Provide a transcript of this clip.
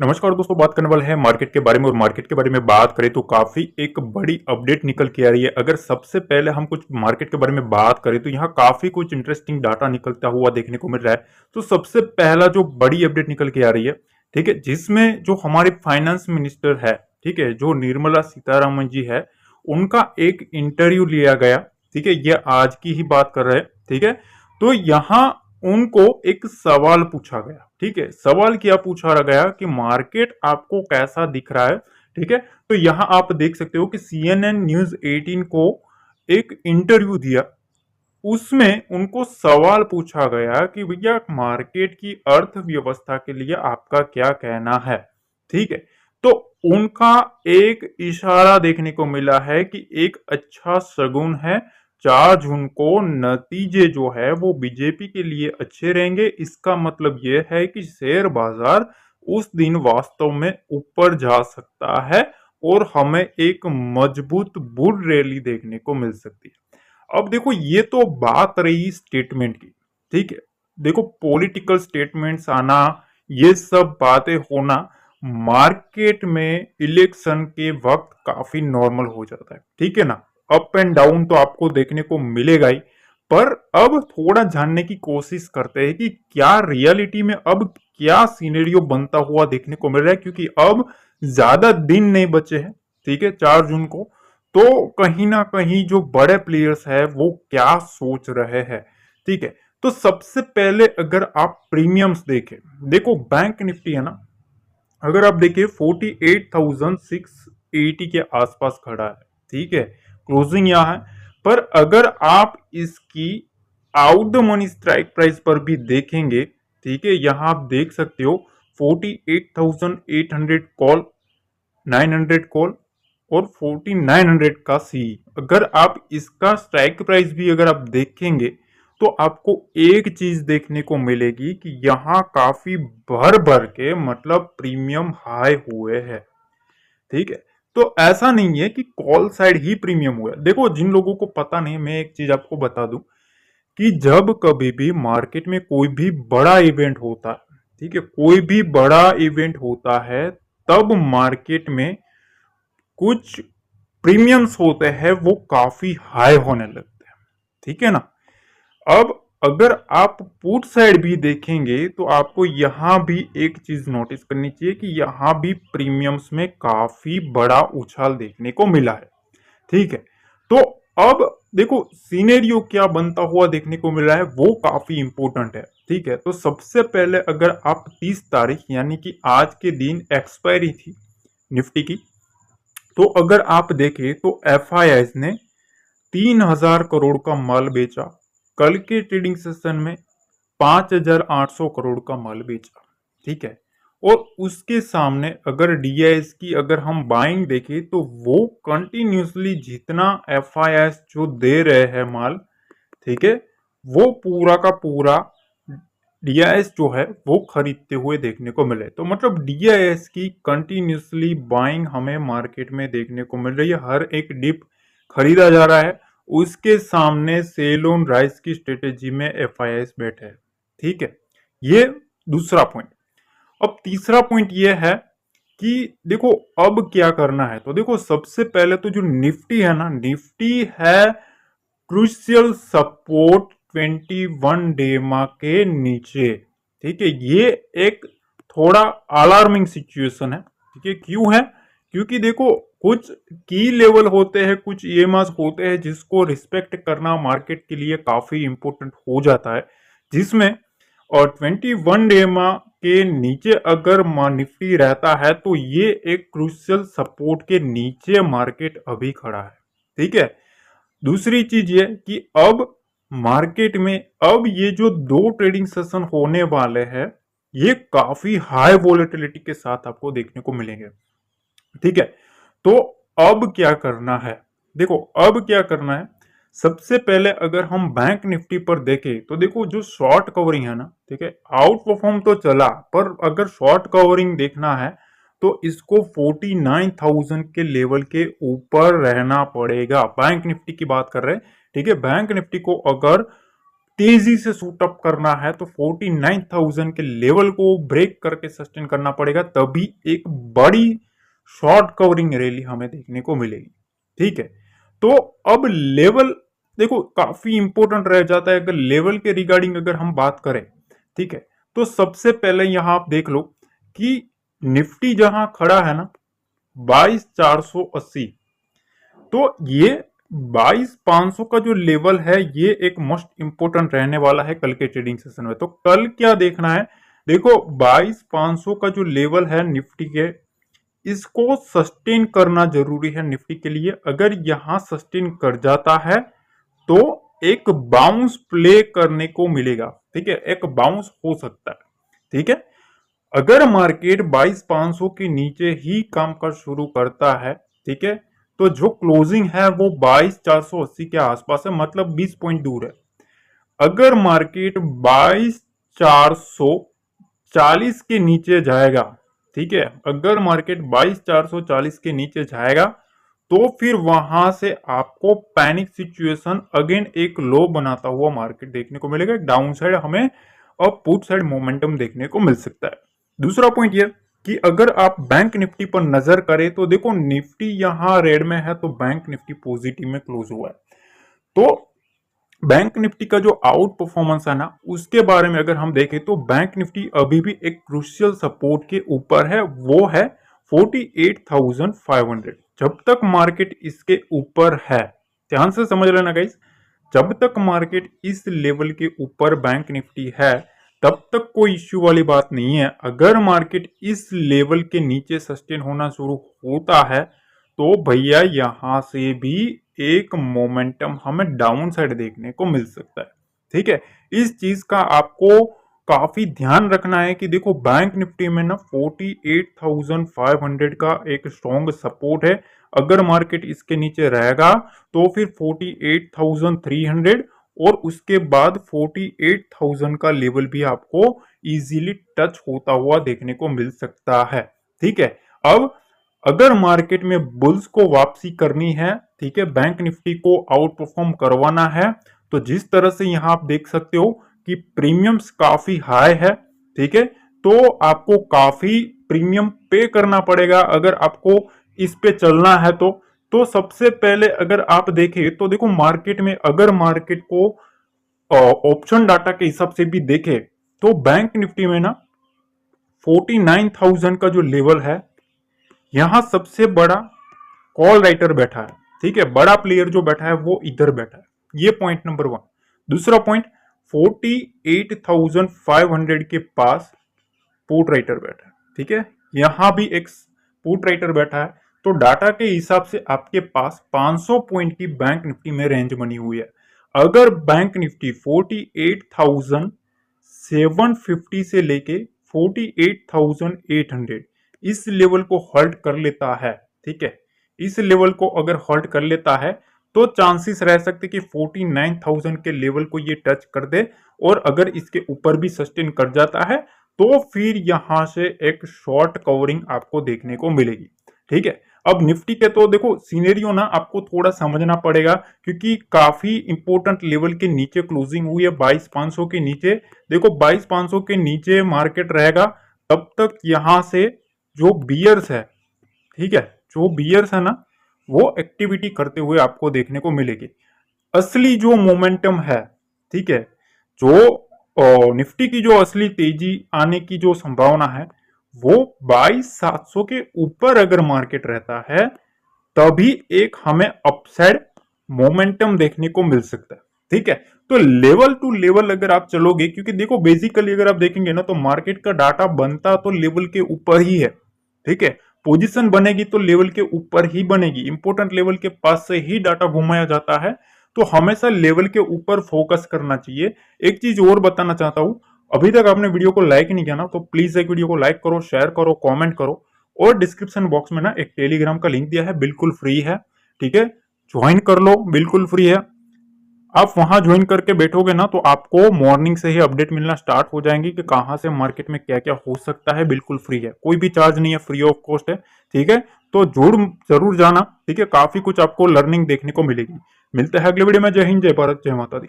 नमस्कार दोस्तों, बात करने वाले हैं मार्केट के बारे में। और मार्केट के बारे में बात करें तो काफी एक बड़ी अपडेट निकल के आ रही है। अगर सबसे पहले हम कुछ मार्केट के बारे में बात करें तो यहाँ काफी कुछ इंटरेस्टिंग डाटा निकलता हुआ देखने को मिल रहा है। तो सबसे पहला जो बड़ी अपडेट निकल के आ रही है, ठीक है, जिसमें जो हमारे फाइनेंस मिनिस्टर है, ठीक है, जो निर्मला सीतारमण जी है, उनका एक इंटरव्यू लिया गया। ठीक है, ये आज की ही बात कर रहे हैं। ठीक है, तो यहाँ उनको एक सवाल पूछा गया। ठीक है, सवाल क्या पूछा गया कि मार्केट आपको कैसा दिख रहा है। ठीक है, तो यहां आप देख सकते हो कि CNN न्यूज 18 को एक इंटरव्यू दिया। उसमें उनको सवाल पूछा गया कि भैया मार्केट की अर्थव्यवस्था के लिए आपका क्या कहना है। ठीक है, तो उनका एक इशारा देखने को मिला है कि एक अच्छा शगुन है। 4 जून को नतीजे जो है वो बीजेपी के लिए अच्छे रहेंगे। इसका मतलब यह है कि शेयर बाजार उस दिन वास्तव में ऊपर जा सकता है और हमें एक मजबूत बुल रैली देखने को मिल सकती है। अब देखो, ये तो बात रही स्टेटमेंट की। ठीक है, देखो पॉलिटिकल स्टेटमेंट्स आना, ये सब बातें होना मार्केट में इलेक्शन के वक्त काफी नॉर्मल हो जाता है। ठीक है ना, अप एंड डाउन तो आपको देखने को मिलेगा ही। पर अब थोड़ा जानने की कोशिश करते हैं कि क्या रियलिटी में अब क्या सिनेरियो बनता हुआ देखने को मिल रहा है, क्योंकि अब ज्यादा दिन नहीं बचे हैं। ठीक है, 4 जून को तो कहीं ना कहीं जो बड़े प्लेयर्स है वो क्या सोच रहे हैं। ठीक है, तो सबसे पहले अगर आप प्रीमियम्स देखें, देखो बैंक निफ्टी है ना, अगर आप देखिए 48,680 के आसपास खड़ा है। ठीक है, क्लोजिंग यहाँ है। पर अगर आप इसकी out the money strike price पर भी देखेंगे, ठीक है, यहां आप देख सकते हो 48,800 कॉल, 900 कॉल और 4900 का सी। अगर आप इसका स्ट्राइक प्राइस भी अगर आप देखेंगे तो आपको एक चीज देखने को मिलेगी कि यहां काफी भर भर के मतलब प्रीमियम हाई हुए हैं। ठीक है, तो ऐसा नहीं है कि कॉल साइड ही प्रीमियम हुआ है। देखो, जिन लोगों को पता नहीं, मैं एक चीज आपको बता दूं कि जब कभी भी मार्केट में कोई भी बड़ा इवेंट होता है, ठीक है, कोई भी बड़ा इवेंट होता है, तब मार्केट में कुछ प्रीमियम्स होते हैं वो काफी हाई होने लगते हैं। ठीक है ना। अब अगर आप पुट साइड भी देखेंगे तो आपको यहां भी एक चीज नोटिस करनी चाहिए कि यहां भी प्रीमियम्स में काफी बड़ा उछाल देखने को मिला है। ठीक है, तो अब देखो सिनेरियो क्या बनता हुआ देखने को मिल रहा है वो काफी इंपॉर्टेंट है। ठीक है, तो सबसे पहले अगर आप 30 तारीख यानी कि आज के दिन एक्सपायरी थी निफ्टी की, तो अगर आप देखें तो एफआईआई ने 3,000 करोड़ का माल बेचा। कल के ट्रेडिंग सेशन में 5,800 करोड़ का माल बेचा। ठीक है, और उसके सामने अगर डीआईएस की अगर हम बाइंग देखें तो वो कंटिन्यूसली जितना एफआईआई जो दे रहे हैं माल, ठीक है, वो पूरा का पूरा डीआईएस जो है वो खरीदते हुए देखने को मिले। तो मतलब डीआईएस की कंटिन्यूसली बाइंग हमें मार्केट में देखने को मिल रही है। हर एक डिप खरीदा जा रहा है। उसके सामने सेल ऑन राइस की स्ट्रेटेजी में एफआईआई बैठे हैं। ठीक है, ये दूसरा पॉइंट। अब तीसरा पॉइंट ये है कि देखो अब क्या करना है। तो देखो सबसे पहले तो जो निफ्टी है ना, निफ्टी है क्रूशियल सपोर्ट 21 डेमा के नीचे। ठीक है, ये एक थोड़ा अलार्मिंग सिचुएशन है। ठीक है, क्यों है? क्योंकि देखो कुछ की लेवल होते हैं, कुछ ईएमआई होते हैं जिसको रिस्पेक्ट करना मार्केट के लिए काफी इंपॉर्टेंट हो जाता है, जिसमें और 21 डेमा के नीचे अगर निफ्टी रहता है तो ये एक क्रूशियल सपोर्ट के नीचे मार्केट अभी खड़ा है। ठीक है, दूसरी चीज ये कि अब मार्केट में अब ये जो दो ट्रेडिंग सेशन होने वाले हैं, ये काफी हाई वोलेटिलिटी के साथ आपको देखने को मिलेंगे। ठीक है, तो अब क्या करना है? देखो अब क्या करना है, सबसे पहले अगर हम बैंक निफ्टी पर देखें तो देखो जो शॉर्ट कवरिंग है ना, ठीक है, आउट परफॉर्म तो चला, पर अगर शॉर्ट कवरिंग देखना है तो इसको 49,000 के लेवल के ऊपर रहना पड़ेगा। बैंक निफ्टी की बात कर रहे हैं। ठीक है, बैंक निफ्टी को अगर तेजी से शूट अप करना है तो 49,000 के लेवल को ब्रेक करके सस्टेन करना पड़ेगा, तभी एक बड़ी शॉर्ट कवरिंग रैली हमें देखने को मिलेगी। ठीक है, तो अब लेवल देखो काफी इंपॉर्टेंट रह जाता है अगर लेवल के रिगार्डिंग अगर हम बात करें। ठीक है, तो सबसे पहले यहां आप देख लो कि निफ्टी जहां खड़ा है ना 22,480, तो ये 22,500 का जो लेवल है ये एक मोस्ट इंपोर्टेंट रहने वाला है कल के ट्रेडिंग सेशन में। तो कल क्या देखना है, देखो 22,500 का जो लेवल है निफ्टी के, इसको सस्टेन करना जरूरी है निफ्टी के लिए। अगर यहां सस्टेन कर जाता है तो एक बाउंस प्ले करने को मिलेगा। ठीक है, एक बाउंस हो सकता है। ठीक है, अगर मार्केट 22,500 के नीचे ही काम कर शुरू करता है, ठीक है, तो जो क्लोजिंग है वो 22,480 के आसपास है, मतलब 20 पॉइंट दूर है। अगर मार्केट 22,440 के नीचे जाएगा, ठीक है, अगर मार्केट 22,440 के नीचे जाएगा तो फिर वहां से आपको पैनिक सिचुएशन अगेन एक लो बनाता हुआ मार्केट देखने को मिलेगा। एक डाउन साइड हमें और पुट साइड मोमेंटम देखने को मिल सकता है। दूसरा पॉइंट यह कि अगर आप बैंक निफ्टी पर नजर करें तो देखो निफ्टी यहां रेड में है तो बैंक निफ्टी पॉजिटिव में क्लोज हुआ है। तो बैंक निफ्टी का जो आउट परफॉर्मेंस है ना उसके बारे में अगर हम देखें तो बैंक निफ्टी अभी भी एक क्रूशियल सपोर्ट के ऊपर है, वो है 48,500। जब तक मार्केट इसके ऊपर है, ध्यान से समझ लेना गाइस, जब तक मार्केट इस लेवल के ऊपर बैंक निफ्टी है तब तक कोई इश्यू वाली बात नहीं है। अगर मार्केट इस लेवल के नीचे सस्टेन होना शुरू होता है तो भैया यहां से भी एक मोमेंटम हमें डाउन साइड देखने को मिल सकता है। ठीक है, इस चीज का आपको काफी ध्यान रखना है कि देखो बैंक निफ्टी में ना 48,500 का एक स्ट्रॉन्ग सपोर्ट है। अगर मार्केट इसके नीचे रहेगा तो फिर 48,300 और उसके बाद 48,000 का लेवल भी आपको इजीली टच होता हुआ देखने को मिल सकता है। ठीक है, अब अगर मार्केट में बुल्स को वापसी करनी है, ठीक है, बैंक निफ्टी को आउट परफॉर्म करवाना है, तो जिस तरह से यहां आप देख सकते हो कि प्रीमियम्स काफी हाई है, ठीक है, तो आपको काफी प्रीमियम पे करना पड़ेगा अगर आपको इस पे चलना है। तो सबसे पहले अगर आप देखें तो देखो मार्केट में अगर मार्केट को ऑप्शन डाटा के हिसाब से भी देखें तो बैंक निफ्टी में ना 49,000 का जो लेवल है, यहां सबसे बड़ा कॉल राइटर बैठा है। ठीक है, बड़ा प्लेयर जो बैठा है वो इधर बैठा है, ये पॉइंट नंबर 1। दूसरा पॉइंट 48,500 के पास पुट राइटर बैठा है। ठीक है, यहां भी एक पुट राइटर बैठा है। तो डाटा के हिसाब से आपके पास 500 पॉइंट की बैंक निफ्टी में रेंज बनी हुई है। अगर बैंक निफ्टी 48,750 से लेके 48,800 इस लेवल को होल्ड कर लेता है, ठीक है, इस लेवल को अगर होल्ड कर लेता है तो चांसेस रह सकते कि 49,000 के लेवल को ये टच कर दे, और अगर इसके ऊपर भी सस्टेन कर जाता है तो फिर यहां से एक शॉर्ट कवरिंग आपको देखने को मिलेगी। ठीक है, अब निफ्टी के तो देखो सीनेरियो ना आपको थोड़ा समझना पड़ेगा क्योंकि काफी इंपोर्टेंट लेवल के नीचे क्लोजिंग हुई है 22,500 के नीचे। देखो 22,500 के नीचे मार्केट रहेगा तब तक यहां से जो बियर्स है, ठीक है, जो बियर्स है ना वो एक्टिविटी करते हुए आपको देखने को मिलेगी। असली जो मोमेंटम है, ठीक है, जो निफ्टी की जो असली तेजी आने की जो संभावना है वो 22,700 के ऊपर अगर मार्केट रहता है तभी एक हमें अपसाइड मोमेंटम देखने को मिल सकता है। ठीक है, तो लेवल टू लेवल अगर आप चलोगे, क्योंकि देखो बेसिकली अगर आप देखेंगे ना तो मार्केट का डाटा बनता तो लेवल के ऊपर ही है। ठीक है, पोजीशन बनेगी तो लेवल के ऊपर ही बनेगी, इंपोर्टेंट लेवल के पास से ही डाटा घुमाया जाता है। तो हमेशा लेवल के ऊपर फोकस करना चाहिए। एक चीज और बताना चाहता हूं, अभी तक आपने वीडियो को लाइक नहीं किया ना तो प्लीज एक वीडियो को लाइक करो, शेयर करो, कमेंट करो, और डिस्क्रिप्शन बॉक्स में ना एक टेलीग्राम का लिंक दिया है, बिल्कुल फ्री है। ठीक है, ज्वाइन कर लो, बिल्कुल फ्री है। आप वहां ज्वाइन करके बैठोगे ना तो आपको मॉर्निंग से ही अपडेट मिलना स्टार्ट हो जाएंगी कि कहां से मार्केट में क्या क्या हो सकता है। बिल्कुल फ्री है, कोई भी चार्ज नहीं है, फ्री ऑफ कॉस्ट है। ठीक है, तो जुड़ जरूर जाना। ठीक है, काफी कुछ आपको लर्निंग देखने को मिलेगी। मिलते हैं अगले वीडियो में। जय हिंद, जय भारत, जय माता दी।